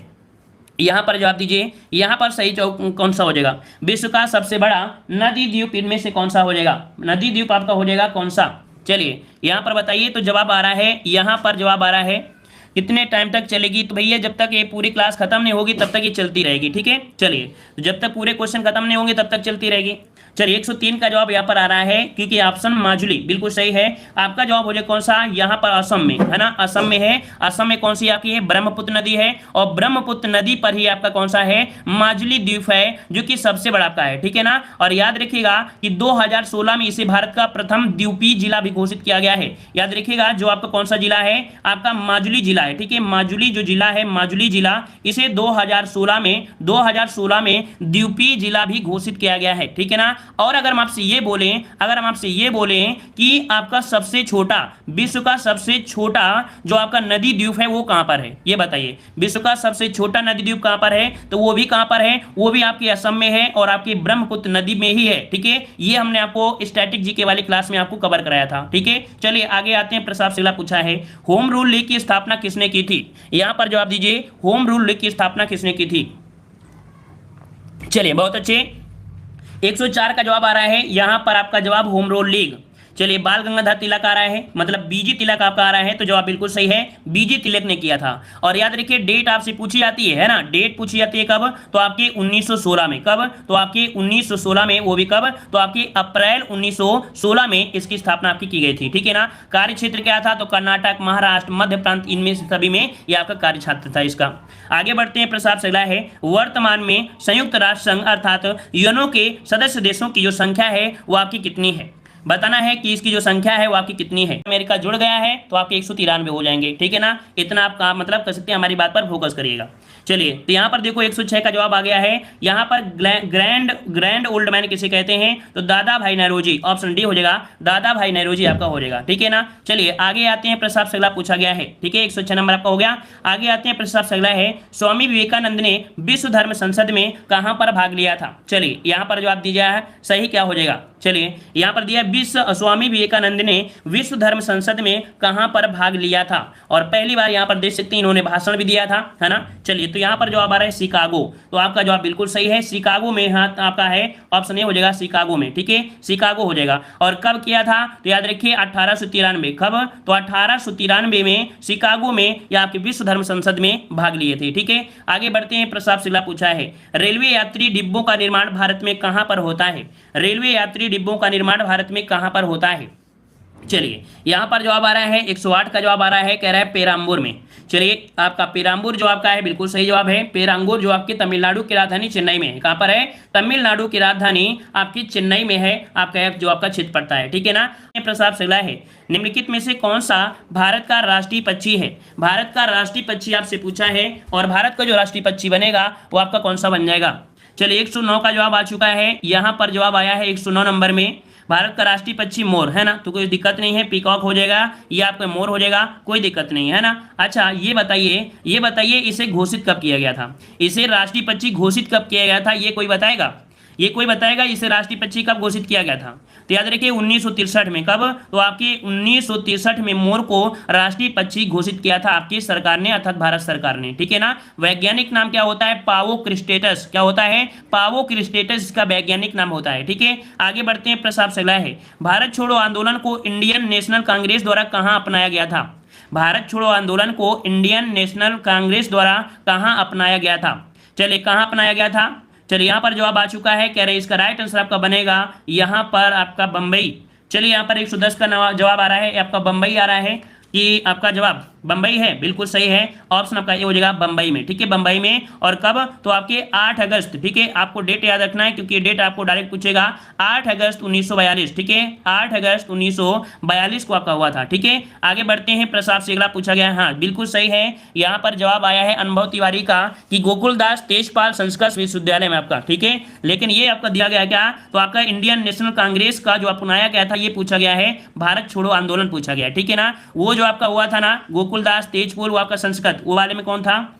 Speaker 1: यहां पर जवाब दीजिए, यहां पर सही कौन सा हो जाएगा, विश्व का सबसे बड़ा नदी द्वीप इनमें से कौन सा हो जाएगा, नदी द्वीप आपका हो जाएगा कौन सा। चलिए यहां पर बताइए, तो जवाब आ रहा है, यहां पर जवाब आ रहा है कितने टाइम तक चलेगी, तो भैया जब तक ये पूरी क्लास खत्म नहीं होगी तब तक ये चलती रहेगी, ठीक है। चलिए तो जब तक पूरे क्वेश्चन खत्म नहीं होंगे तब तक चलती रहेगी। चलिए 103 का जवाब यहाँ पर आ रहा है, क्योंकि ऑप्शन माजुली बिल्कुल सही है। आपका जवाब हो जाए कौन सा, यहाँ पर असम में, है ना, असम में है। असम में कौन सी आपकी है, ब्रह्मपुत्र नदी है, और ब्रह्मपुत्र नदी पर ही आपका कौन सा है, माजुली द्वीप है, जो कि सबसे बड़ा आपका है, ठीक है ना। और याद रखिएगा कि 2016 में इसे भारत का प्रथम द्वीपीय जिला भी घोषित किया गया है। याद रखिएगा जो आपका कौन सा जिला है, आपका माजुली जिला है, ठीक है। माजुली जो जिला है, माजुली जिला, इसे 2016 में द्वीपीय जिला भी घोषित किया गया है, ठीक है ना। और अगर हम आपसे ये बोलें, कि आपका सबसे छोटा, विश्व का सबसे छोटा जो आपका नदी द्वीप है वो कहां पर है, ये बताइए। विश्व का सबसे छोटा नदी द्वीप कहां पर है, तो वो भी कहां पर है, वो भी आपके असम में है और आपकी ब्रह्मपुत्र नदी में ही है, ठीक है। ये हमने आपको स्टैटिक जीके वाली क्लास में आपको कवर कराया था, ठीक है। चलिए आगे आते हैं। प्रसाद सिला पूछा है, होम रूल लीग की स्थापना किसने की थी। यहां पर जवाब दीजिए, होम रूल लीग की स्थापना किसने की थी। चलिए बहुत अच्छे, 104 का जवाब आ रहा है, यहां पर आपका जवाब होम रूल लीग। चलिए बाल गंगाधर तिलक आ रहा है, मतलब बीजी तिलक आपका आ रहा है, तो जवाब बिल्कुल सही है, बीजी तिलक ने किया था। और याद रखिए डेट आपसे पूछी जाती है ना, डेट पूछी जाती है कब, तो आपकी 1916 में। कब, तो आपकी 1916 में, वो भी कब, तो आपकी अप्रैल 1916 में इसकी स्थापना आपकी की गई थी, ठीक है ना। कार्य क्षेत्र क्या था, तो कर्नाटक, महाराष्ट्र, मध्य प्रांत, इनमें से सभी में यह आपका कार्य क्षेत्र था इसका। आगे बढ़ते हैं। प्रसाद सगला है, वर्तमान में संयुक्त राष्ट्र संघ अर्थात यूएनओ के सदस्य देशों की जो संख्या है वो आपकी कितनी है, बताना है कि इसकी जो संख्या है वो आपकी कितनी है। अमेरिका जुड़ गया है तो आपके 193 हो जाएंगे, ठीक है ना। इतना आप मतलब कर सकते हैं, हमारी बात पर फोकस करिएगा। चलिए तो यहाँ पर देखो 106 का जवाब आ गया है। यहाँ पर ग्रैंड ओल्ड मैन किसे कहते हैं, तो दादा भाई नौरोजी, ऑप्शन डी हो जाएगा, दादा भाई नौरोजी आपका हो जाएगा, ठीक है ना। चलिए आगे आते हैं। प्रसाद सगला पूछा गया है, ठीक है, 106 नंबर आपका हो गया। आगे आते हैं। प्रसाद सगला है, स्वामी विवेकानंद ने विश्व धर्म संसद में कहां पर भाग लिया था। चलिए यहाँ पर जवाब दिया है, सही क्या हो जाएगा। चलिए यहाँ पर दिया स्वामी विवेकानंद ने विश्व धर्म संसद में कहां पर भाग लिया था, और पहली बार यहाँ पर देख सकते हैं इन्होंने भाषण भी दिया था, है ना। चलिए तो यहाँ पर जवाब आ रहा है शिकागो, तो आपका जवाब बिल्कुल सही है, शिकागो में। हाँ आपका है, ऑप्शन ए हो जाएगा, शिकागो में, ठीक है, शिकागो हो जाएगा। और कब किया था, तो याद रखिए 1893। कब, तो 1893 में शिकागो में या आपके विश्व धर्म संसद में भाग लिए थे, ठीक है। आगे बढ़ते हैं। प्रसाद सिला पूछा है, रेलवे यात्री डिब्बों का निर्माण भारत में कहां पर होता है। रेलवे यात्री डिब्बों का निर्माण भारत में कहां पर होता है। चलिए यहां पर जवाब आ रहा है, 108 का जवाब आ रहा है, कह रहा है पेराम्बूर में। चलिए आपका पेराम्बूर जो आपका है बिल्कुल सही जवाब है। पेराम्बूर जो आपकी तमिलनाडु की राजधानी चेन्नई में है, कहां पर है, तमिलनाडु की राजधानी आपकी चेन्नई में है, आपका जो आपका क्षेत्र पड़ता है, ठीक है ना। प्रसाद सगला है, निम्नलिखित में से कौन सा भारत का राष्ट्रीय पक्षी है। भारत का राष्ट्रीय पक्षी आपसे पूछा है, और भारत का जो राष्ट्रीय पक्षी बनेगा वो आपका कौन सा बन जाएगा। चलिए 109 का जवाब आ चुका है, यहां पर जवाब आया है 109 नंबर में, भारत का राष्ट्रीय पक्षी मोर, है ना, तो कोई दिक्कत नहीं है, पीकॉक हो जाएगा, ये आपका मोर हो जाएगा, कोई दिक्कत नहीं है ना। अच्छा ये बताइए इसे घोषित कब किया गया था, इसे राष्ट्रीय पक्षी घोषित कब किया गया था, ये कोई बताएगा इसे राष्ट्रीय पक्षी कब घोषित किया गया था। तो याद रखिए 1963 में। कब, तो आपके 1963 में मोर को राष्ट्रीय पक्षी घोषित किया था आपकी सरकार ने, अर्थात भारत सरकार ने, ठीक है ना। वैज्ञानिक नाम क्या होता है, पावो क्रिस्टेटस, क्या होता है, पावो क्रिस्टेटस इसका वैज्ञानिक नाम होता है, ठीक है। आगे बढ़ते हैं। प्रसाद सगला है, भारत छोड़ो आंदोलन को इंडियन नेशनल कांग्रेस द्वारा कहां अपनाया गया था। भारत छोड़ो आंदोलन को इंडियन नेशनल कांग्रेस द्वारा कहां अपनाया गया था। चलिए कहां अपनाया गया था, चलिए यहाँ पर जवाब आ चुका है, कह रहे इसका राइट आंसर आपका बनेगा यहाँ पर आपका बंबई। चलिए यहाँ पर 110 का जवाब आ रहा है, आपका बंबई आ रहा है, कि आपका जवाब बंबई है, बिल्कुल सही है, ऑप्शन आपका ये हो जाएगा बंबई में, ठीक है, बंबई में। और कब, तो आपके 8 अगस्त, ठीक है, आपको डेट याद रखना है क्योंकि डेट आपको डायरेक्ट पूछेगा, 8 अगस्त 1942, ठीक है, 8 अगस्त 1942 को आपका हुआ था, ठीक है। आगे बढ़ते हैं। प्रसाद से अगला पूछा गया है, हाँ बिल्कुल सही है, यहाँ पर जवाब आया है अनुभव तिवारी का, कि गोकुलदास तेजपाल संस्कृत विश्वविद्यालय में आपका, ठीक है। लेकिन ये आपका दिया गया क्या, तो आपका इंडियन नेशनल कांग्रेस का जो अपनाया गया था ये पूछा गया है, भारत छोड़ो आंदोलन पूछा गया, ठीक है ना। वो जो आपका हुआ था ना गोकुलदास तेजपुर, वो आपका संस्कृत, वो वाले में कौन था,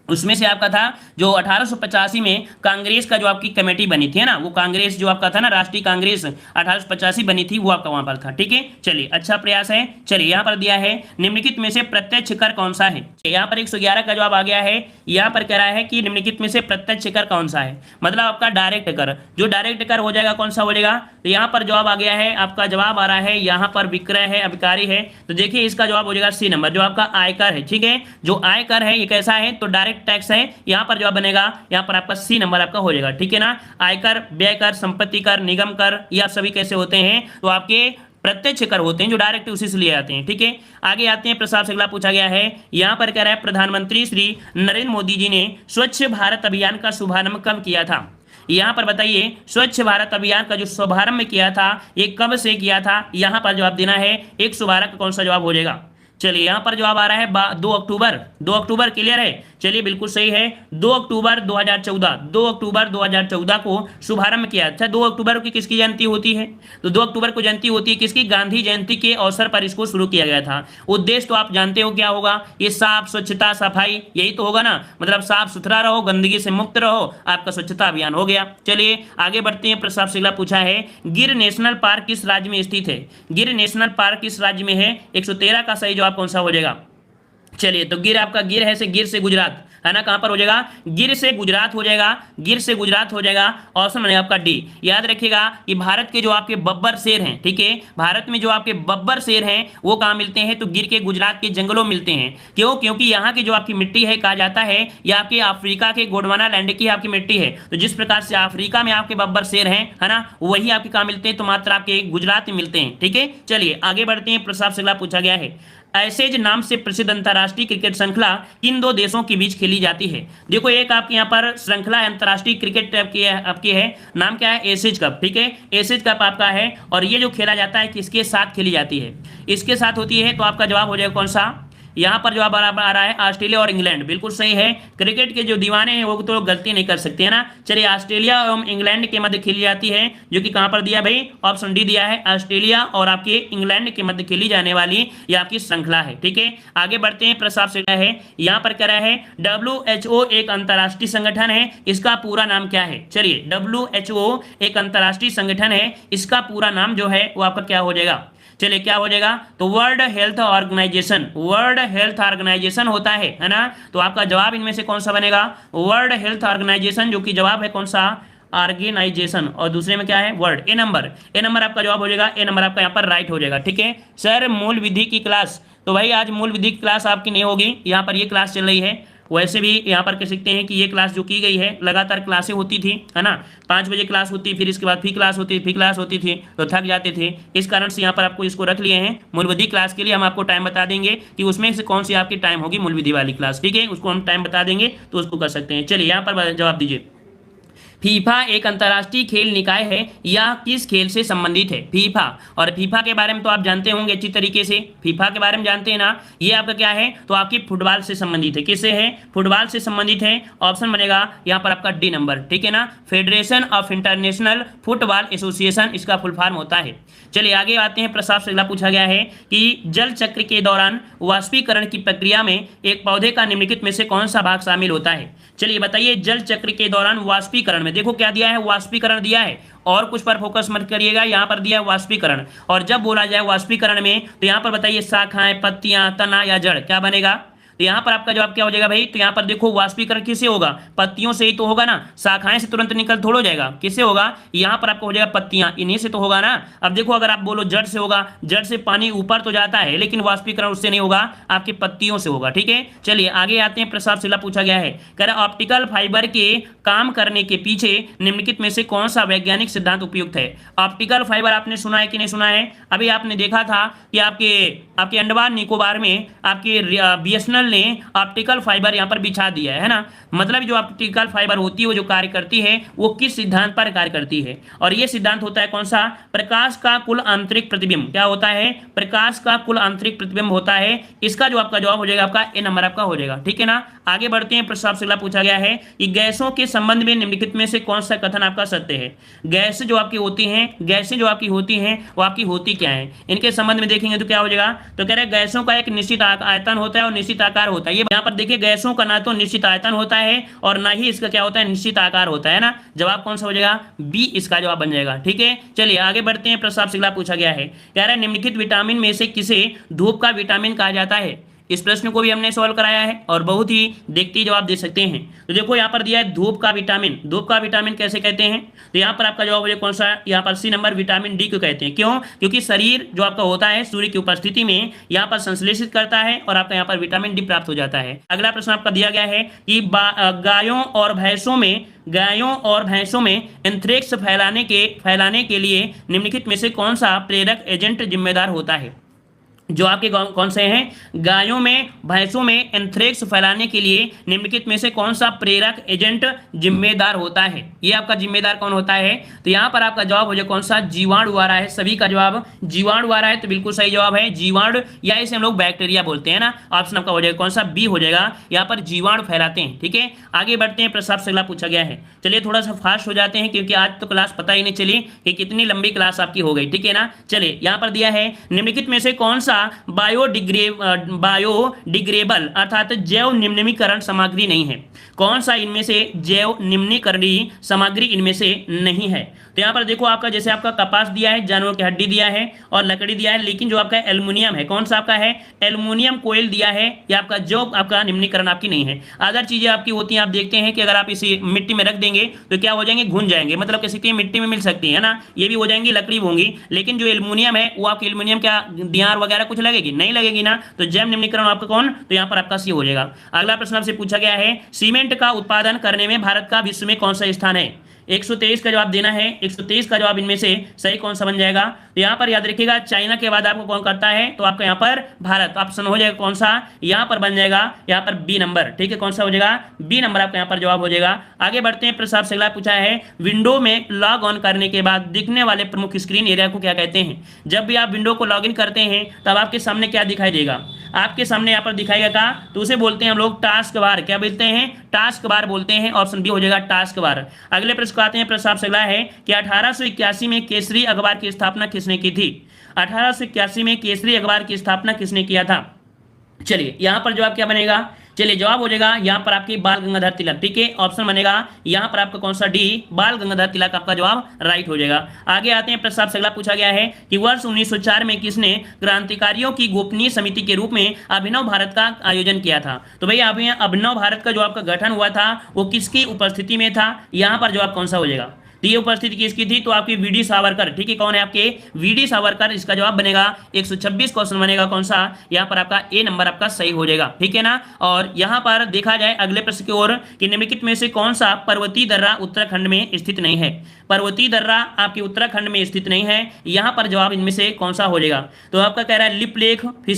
Speaker 1: उसमें से आपका था जो 1885 में कांग्रेस का जो आपकी कमेटी बनी थी, है ना, वो कांग्रेस जो आपका था ना, राष्ट्रीय कांग्रेस 1885 बनी थी, वो आपका वहां पर था, ठीक है। चलिए अच्छा प्रयास है। चलिए यहाँ पर दिया है, निम्नलिखित में से प्रत्यक्ष कर कौन सा है। यहाँ पर 111 का जवाब आ गया है, यहाँ पर कह रहा है कि निम्नलिखित में से प्रत्यक्ष कर कौन सा है, मतलब आपका डायरेक्ट कर, जो डायरेक्ट कर हो जाएगा कौन सा हो जाएगा। तो यहाँ पर जवाब आ गया है, आपका जवाब आ रहा है यहाँ पर विक्रय है, अभिकारी है, तो देखिए इसका जवाब हो जाएगा सी नंबर, जो आपका आयकर है, ठीक है। जो आयकर है ये कैसा है, तो डायरेक्ट डायरेक्ट टैक्स है, यहाँ पर जवाब बनेगा, यहाँ पर आपका सी नंबर आपका हो जाएगा, ठीक है ना। आयकर, व्यय कर, संपत्ति कर, निगम कर, ये आप सभी कैसे होते हैं, तो आपके प्रत्यक्ष कर होते हैं जो डायरेक्ट उसी से लिए आते हैं, ठीक है। आगे आते हैं, प्रस्ताव से अगला पूछा गया है, यहाँ पर कह रहा है प्रधानमंत्री श्री नरेंद्र मोदी जी ने स्वच्छ भारत अभियान का शुभारंभ कब किया था। यहाँ पर बताइए स्वच्छ भारत अभियान का जो शुभारंभ किया था ये कब से किया था, यहाँ पर जवाब देना है। 112 का कौन सा जवाब हो जाएगा। चलिए यहाँ पर जवाब आ रहा है 2 अक्टूबर। 2 अक्टूबर क्लियर है, चलिए बिल्कुल सही है। 2 अक्टूबर 2014, 2 अक्टूबर 2014 को शुभारंभ किया। अच्छा 2 अक्टूबर की किसकी जयंती होती है, तो 2 अक्टूबर को जयंती होती है किसकी, गांधी जयंती के अवसर पर इसको शुरू किया गया था। उद्देश्य तो आप जानते हो क्या होगा, ये साफ स्वच्छता सफाई यही तो होगा ना, मतलब साफ सुथरा रहो, गंदगी से मुक्त रहो, आपका स्वच्छता अभियान हो गया। चलिए आगे बढ़ते हैं, प्रस्ताव से अगला पूछा है, गिर नेशनल पार्क किस राज्य में स्थित है। गिर नेशनल पार्क किस राज्य में है, 113 का सही जवाब कौन सा हो जाएगा। चलिए तो गिर आपका गिर है से गिर से गुजरात है ना, कहां पर हो जाएगा, गिर से गुजरात हो जाएगा, गिर से गुजरात हो जाएगा। ऑप्शन बनेगा आपका डी। याद रखिएगा कि भारत के जो आपके बब्बर शेर हैं, ठीक है, भारत में जो आपके बब्बर शेर हैं वो कहां मिलते हैं, तो गिर के गुजरात के जंगलों मिलते हैं। क्यों, क्योंकि यहाँ की जो आपकी मिट्टी है कहा जाता है ये आपके अफ्रीका के गोंडवाना लैंड की आपकी मिट्टी है। तो जिस प्रकार से अफ्रीका में आपके बब्बर शेर हैं है ना, वही आपके कहां मिलते हैं, तो मात्र आपके गुजरात में मिलते हैं, ठीक है। चलिए आगे बढ़ते हैं, प्रस्ताव से अगला पूछा गया है, ऐसेज नाम से प्रसिद्ध अंतर्राष्ट्रीय क्रिकेट श्रृंखला किन 2 देशों के बीच खेली जाती है। देखो एक आपके यहाँ पर श्रृंखला अंतर्राष्ट्रीय क्रिकेट आपकी है, नाम क्या है, एसेज कप, ठीक है, एसेज कप आपका है। और ये जो खेला जाता है किसके साथ खेली जाती है, इसके साथ होती है, तो आपका जवाब हो जाएगा कौन सा, यहाँ पर जवाब आ रहा है ऑस्ट्रेलिया और इंग्लैंड, बिल्कुल सही है। क्रिकेट के जो दीवाने हैं वो तो गलती नहीं कर सकते है ना। चलिए ऑस्ट्रेलिया एवं इंग्लैंड के मध्य खेली जाती है, जो कि कहां पर दिया भाई, ऑप्शन डी दिया है, ऑस्ट्रेलिया और आपके इंग्लैंड के मध्य खेली जाने वाली ये आपकी श्रृंखला है, ठीक है। आगे बढ़ते हैं, प्रस्ताव से है, यहाँ पर कह रहा है WHO एक अंतर्राष्ट्रीय संगठन है, इसका पूरा नाम क्या है। चलिए WHO एक अंतर्राष्ट्रीय संगठन है, इसका पूरा नाम जो है वो आपका क्या हो जाएगा, चलिए क्या हो जाएगा, तो world health organisation, world health organisation होता है ना। तो आपका जवाब इनमें से कौन सा बनेगा, वर्ल्ड हेल्थ ऑर्गेनाइजेशन, जो कि जवाब है कौन सा, ऑर्गेनाइजेशन, और दूसरे में क्या है वर्ल्ड। ए नंबर आपका जवाब हो जाएगा, ए नंबर आपका यहाँ पर राइट हो जाएगा, ठीक है। सर मूल विधि की क्लास, तो भाई आज मूल विधि की क्लास आपकी नहीं होगी, यहाँ पर ये क्लास चल रही है। वैसे भी यहाँ पर कह सकते हैं कि ये क्लास जो की गई है लगातार क्लासें होती थी है ना, 5 बजे क्लास होती, फिर इसके बाद फिर क्लास होती थी, तो थक जाते थे, इस कारण से यहाँ पर आपको इसको रख लिए हैं। मूलविधि क्लास के लिए हम आपको टाइम बता देंगे कि उसमें से कौन सी आपकी टाइम होगी मूलविधि वाली क्लास, ठीक है, उसको हम टाइम बता देंगे तो उसको कर सकते हैं। चलिए यहाँ पर जवाब दीजिए, फीफा एक अंतर्राष्ट्रीय खेल निकाय है, यह किस खेल से संबंधित है। फीफा, और फीफा के बारे में तो आप जानते होंगे अच्छी तरीके से, फीफा के बारे में जानते हैं ना, ये आपका क्या है, तो आपकी फुटबॉल से संबंधित है। किससे है, फुटबॉल से संबंधित है। ऑप्शन बनेगा यहाँ पर आपका डी नंबर, ठीक है ना, federation of international football association इसका फुल फॉर्म होता है। चलिए आगे आते हैं, प्रस्ताव से अगला पूछा गया है कि जल चक्र के दौरान वाष्पीकरण की प्रक्रिया में एक पौधे का निम्नलिखित में से कौन सा भाग शामिल होता है। चलिए बताइए, जल चक्र के दौरान वाष्पीकरण में देखो क्या दिया है, वाष्पीकरण दिया है, और कुछ पर फोकस मत करिएगा, यहाँ पर दिया है वाष्पीकरण। और जब बोला जाए वाष्पीकरण में तो यहाँ पर बताइए शाखाएं, पत्तियां, तना या जड़, क्या बनेगा, तो यहाँ पर आपका जवाब क्या हो जाएगा भाई, तो यहाँ पर देखो वाष्पीकरण किससे होगा, पत्तियों से ही तो होगा ना, शाखाएं से तुरंत निकल थोड़ा जाएगा, किससे होगा, यहाँ पर आपको हो जाएगा पत्तियां, इन्हीं से तो होगा ना। अब देखो अगर आप बोलो जड़ से होगा, जड़ से पानी ऊपर तो जाता है लेकिन वाष्पीकरण उससे नहीं होगा, आपकी पत्तियों से होगा, ठीक है। चलिए आगे आते हैं, प्रस्ताव से पूछा गया है, कह रहा ऑप्टिकल फाइबर के काम करने के पीछे निम्नलिखित में से कौन सा वैज्ञानिक सिद्धांत उपयुक्त है। ऑप्टिकल फाइबर आपने सुना है कि नहीं सुना है, अभी आपने देखा था कि आपके अंडमान निकोबार में आपके BSNL ने ऑप्टिकल फाइबर यहाँ पर बिछा दिया है ना, मतलब जो ऑप्टिकल फाइबर होती है वो जो कार्य करती है वो किस सिद्धांत पर कार्य करती है, और ये सिद्धांत होता है कौन सा, प्रकाश का कुल आंतरिक प्रतिबिंब, क्या होता है, प्रकाश का कुल आंतरिक प्रतिबिंब होता है। इसका जो आपका जवाब हो जाएगा आपका ए नंबर आपका हो जाएगा, ठीक है ना। आगे बढ़ते हैं, प्रस्ताव से अगला पूछा गया है कि गैसों के संबंध में निम्नलिखित में से कौन सा कथन आपका सत्य है। गैस जो आपकी होती हैं, गैसें जो आपकी होती हैं वो आपकी होती क्या है, इनके संबंध में देखेंगे तो क्या हो जाएगा, तो कह रहे हैं गैसों का एक निश्चित आयतन होता है और निश्चित आकार होता है। ये यहाँ पर देखिए गैसों का ना तो निश्चित आयतन होता है और ना ही इसका क्या होता है, निश्चित आकार होता है ना। जवाब कौन सा हो जाएगा, बी इसका जवाब बन जाएगा, ठीक है। चलिए आगे बढ़ते हैं, प्रस्ताव से अगला पूछा गया है, कह रहा है निम्नलिखित विटामिन में से किसे धूप का विटामिन कहा जाता है। इस प्रश्न को भी हमने सॉल्व कराया है और बहुत ही देखते ही जवाब दे सकते हैं। तो देखो यहाँ पर दिया है धूप का विटामिन। धूप का विटामिन कैसे कहते हैं? तो यहाँ पर आपका जवाब हो जाए कौन सा? यहाँ पर सी नंबर विटामिन डी को कहते हैं। क्यों? क्योंकि शरीर जो आपका होता है सूर्य की उपस्थिति में यहाँ पर संश्लेषित करता है और आपका यहाँ पर विटामिन डी प्राप्त हो जाता है। अगला प्रश्न आपका दिया गया है कि गायों और भैंसों में एंथ्रेक्स फैलाने के लिए निम्नलिखित में से कौन सा प्रेरक एजेंट जिम्मेदार होता है? जो आपके कौन से हैं? गायों में भैंसों में एंथ्रेक्स फैलाने के लिए निम्नलिखित में से कौन सा प्रेरक एजेंट जिम्मेदार होता है? ये आपका जिम्मेदार कौन होता है? तो यहाँ पर आपका जवाब हो जाए कौन सा? जीवाणु आ रहा है। सभी का जवाब जीवाणु आ रहा है, तो बिल्कुल सही जवाब है जीवाणु, या इसे हम लोग बैक्टीरिया बोलते हैं ना। ऑप्शन आपका हो जाएगा कौन सा? बी हो जाएगा। यहाँ पर जीवाणु फैलाते हैं। ठीक है, आगे बढ़ते हैं। प्रश्न आपसे अगला पूछा गया है। चलिए थोड़ा सा फास्ट हो जाते हैं क्योंकि आज तो क्लास पता ही नहीं चली कि कितनी लंबी क्लास आपकी हो गई। ठीक है ना। चलिए यहाँ पर दिया है निम्नलिखित में से कौन सा बायोडिग्रेबल अर्थात जैव निम्नीकरण सामग्री नहीं है? कौन सा इनमें से जैव निम्नीकरणीय सामग्री इनमें से नहीं है? तो यहाँ पर देखो आपका जैसे आपका कपास दिया है, जानवर की हड्डी दिया है और लकड़ी दिया है, लेकिन जो आपका एल्युमिनियम है कौन सा आपका है? एल्युमिनियम कोयल दिया है, या आपका जो आपका निम्नीकरण आपकी नहीं है। अदर चीजें आपकी होती हैं, आप देखते हैं कि अगर आप इसे मिट्टी में रख देंगे तो क्या हो जाएंगे? घुन जाएंगे, मतलब किसी की मिट्टी में मिल सकती है ना, ये भी हो जाएंगी, लकड़ी होंगी। लेकिन जो एल्युमिनियम है वो आपकी एल्युमिनियम क्या दियार वगैरह कुछ लगेगी? नहीं लगेगी ना। तो जैव निम्नीकरण आपका कौन? तो यहाँ पर आपका सी हो जाएगा। अगला प्रश्न आपसे पूछा गया है सीमेंट का उत्पादन करने में भारत का विश्व में कौन सा स्थान है? 123 का जवाब देना है। 123 का जवाब इनमें से सही कौन सा बन जाएगा? तो यहाँ पर याद रखिएगा चाइना के बाद आपको कौन करता है? तो आपका यहाँ पर भारत। ऑप्शन हो जाएगा कौन सा? यहाँ पर बन जाएगा यहाँ पर बी नंबर। ठीक है, कौन सा हो जाएगा? बी नंबर आपका यहाँ पर जवाब हो जाएगा। आगे बढ़ते हैं। प्रश्न आपसे अगला पूछा है विंडो में लॉग ऑन करने के बाद दिखने वाले प्रमुख स्क्रीन एरिया को क्या कहते हैं? जब भी आप विंडो को लॉग इन करते हैं तब आपके सामने क्या दिखाई देगा? आपके सामने यहाँ पर दिखाएगा का, तो उसे बोलते हैं हम लोग टास्क बार। क्या बोलते हैं? टास्क बार बोलते हैं। ऑप्शन बी हो जाएगा टास्क बार। अगले प्रश्न को आते हैं। प्रश्न आपसे अगला है कि 1881 में केसरी अखबार की स्थापना किसने की थी? 1881 में केसरी अखबार की स्थापना किसने किया था? चलिए यहाँ पर जवाब क्या बनेगा? चलिए जवाब हो जाएगा यहाँ पर आपकी बाल गंगाधर तिलक। ठीक है, ऑप्शन बनेगा यहाँ पर आपका कौन सा? डी, बाल गंगाधर तिलक आपका जवाब राइट हो जाएगा। आगे आते हैं। प्रश्न आपसे अगला पूछा गया है कि वर्ष 1904 में किसने क्रांतिकारियों की गोपनीय समिति के रूप में अभिनव भारत का आयोजन किया था? तो भैया अभिनव भारत का जो आपका गठन हुआ था वो किसकी उपस्थिति में था? यहाँ पर जवाब कौन सा हो जाएगा? तो ये उपस्थिति किसकी थी? तो आपकी वीडी सावरकर। ठीक है, कौन है आपके? वीडी सावरकर। इसका जवाब बनेगा 126 क्वेश्चन बनेगा कौन सा? यहाँ पर आपका ए नंबर आपका सही हो जाएगा। ठीक है ना। और यहाँ पर देखा जाए अगले प्रश्न की ओर कि निम्नलिखित में से कौन सा पर्वतीय दर्रा उत्तराखंड में स्थित नहीं है? पर्वतीय दर्रा आपकी उत्तराखंड में स्थित नहीं है। यहाँ पर जवाब इनमें से कौन सा हो जाएगा? तो आपका कह रहा है लिप लेख, फिर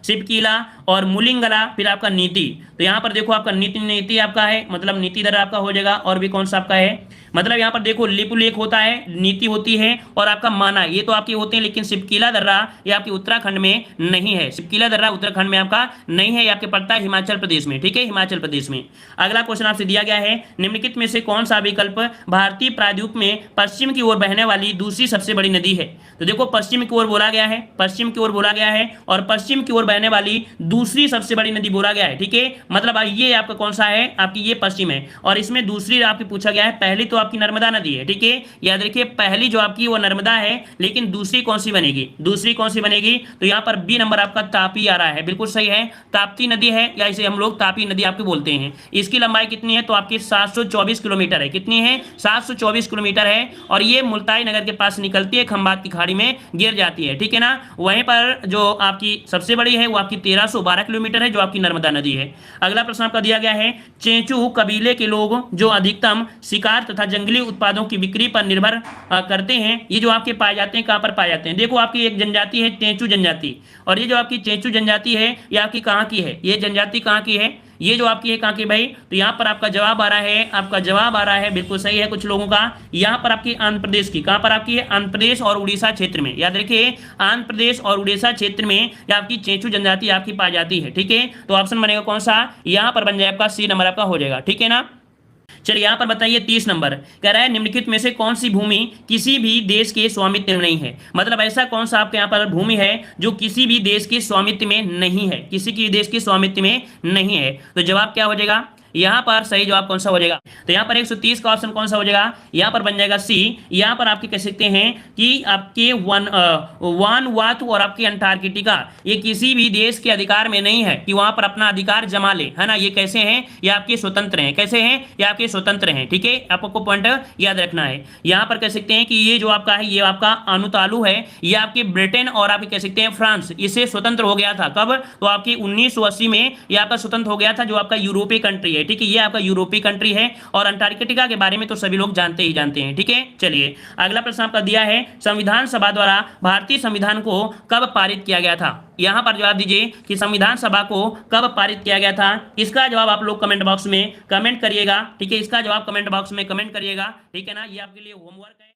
Speaker 1: सिपकीला और मुलिंगला, फिर आपका नीति। तो यहाँ पर देखो आपका नीति आपका है, मतलब नीति दर्रा आपका हो जाएगा। और भी कौन सा आपका है? मतलब यहाँ पर देखो लिपुलेख होता है, नीति होती है और आपका माना, ये तो आपके होते हैं। लेकिन सिपकीला दर्रा ये आपके उत्तराखंड में नहीं है। सिपकीला दर्रा उत्तराखंड में आपका नहीं है, ये आपके पड़ता है हिमाचल प्रदेश में। ठीक है, हिमाचल प्रदेश में। अगला क्वेश्चन आपसे दिया गया है निम्नलिखित में से कौन सा विकल्प भारतीय प्रायद्वीप में पश्चिम की ओर बहने वाली दूसरी सबसे बड़ी नदी है? तो देखो पश्चिम की ओर बोला गया है, पश्चिम की ओर बोला गया है, और पश्चिम की ओर बहने वाली दूसरी सबसे बड़ी नदी बोला गया है। ठीक है, मतलब ये आपका कौन सा है? आपकी ये पश्चिम है, और इसमें दूसरी आपकी पूछा गया है। पहली तो आपकी नर्मदा नदी है। ठीक है, याद रखिए पहली जो आपकी वो नर्मदा है, लेकिन दूसरी कौन सी बनेगी? दूसरी कौन सी बनेगी? तो यहाँ पर बी नंबर आपका तापी आ रहा है। बिल्कुल सही है, ताप्ती नदी है, या इसे हम लोग तापी नदी आपको बोलते हैं। इसकी लंबाई कितनी है? तो आपकी 724 किलोमीटर है। कितनी है? 724 किलोमीटर है, और ये मुल्ताई नगर के पास निकलती है, खंबात की खाड़ी में गिर जाती है। ठीक है ना। वहीं पर जो आपकी सबसे बड़ी है वो आपकी 1312 किलोमीटर है, जो आपकी नर्मदा नदी है। अगला प्रश्न आपका दिया गया है चेंचू कबीले के लोग जो अधिकतम शिकार तथा जंगली उत्पादों की बिक्री पर निर्भर करते हैं, ये जो आपके पाए जाते हैं कहाँ पर पाए जाते हैं? देखो आपकी एक जनजाति है चेंचू जनजाति, और ये जो आपकी चेंचू जनजाति है ये आपकी कहाँ की है? ये जनजाति कहाँ की है? ये जो आपकी है कहाँ की भाई? तो यहाँ पर आपका जवाब आ रहा है, आपका जवाब आ रहा है बिल्कुल सही है कुछ लोगों का। यहाँ पर आपकी आंध्र प्रदेश की, कहाँ पर आपकी है? आंध्र प्रदेश और उड़ीसा क्षेत्र में। याद रखिए आंध्र प्रदेश और उड़ीसा क्षेत्र में ये आपकी चेंचू जनजाति आपकी पाई जाती है। ठीक है, तो ऑप्शन बनेगा कौन सा? यहाँ पर बन जाए आपका सी नंबर आपका हो जाएगा। ठीक है ना। चलिए यहाँ पर बताइए 30 नंबर कह रहा है निम्नलिखित में से कौन सी भूमि किसी भी देश के स्वामित्व में नहीं है? मतलब ऐसा कौन सा आपके यहाँ पर भूमि है जो किसी भी देश के स्वामित्व में नहीं है? किसी की देश के स्वामित्व में नहीं है। तो जवाब क्या हो जाएगा? यहाँ पर सही जवाब कौन सा हो जाएगा? तो यहाँ पर 130 का ऑप्शन कौन सा हो जाएगा? यहाँ पर बन जाएगा सी। यहाँ पर आपके कह सकते हैं कि आपके वानुआतु और आपके अंटार्कटिका ये किसी भी देश के अधिकार में नहीं है कि वहां पर अपना अधिकार जमा ले, है ना। ये कैसे हैं? ये आपके स्वतंत्र हैं। कैसे हैं? ये आपके स्वतंत्र हैं, ठीक है। आपको पॉइंट याद रखना है। यहाँ पर कह सकते हैं कि ये जो आपका है ये आपका अनुतालु है, ये आपके ब्रिटेन और आप कह सकते हैं फ्रांस इससे स्वतंत्र हो गया था। कब? तो आपकी 1980 में ये आपका स्वतंत्र हो गया था, जो आपका यूरोपीय कंट्री है, ठीक है। ये आपका यूरोपीय कंट्री है और अंटार्कटिका के बारे में तो सभी लोग जानते ही जानते हैं, ठीक है। चलिए अगला प्रश्न आपका दिया है, संविधान सभा द्वारा भारतीय संविधान को कब पारित किया गया था? यहां पर जवाब दीजिए कि संविधान सभा को कब पारित किया गया था। इसका जवाब आप लोग कमेंट बॉक्स में कमेंट करिएगा, ठीक है। इसका जवाब कमेंट बॉक्स में कमेंट करिएगा, ठीक है ना। ये आपके लिए होमवर्क है।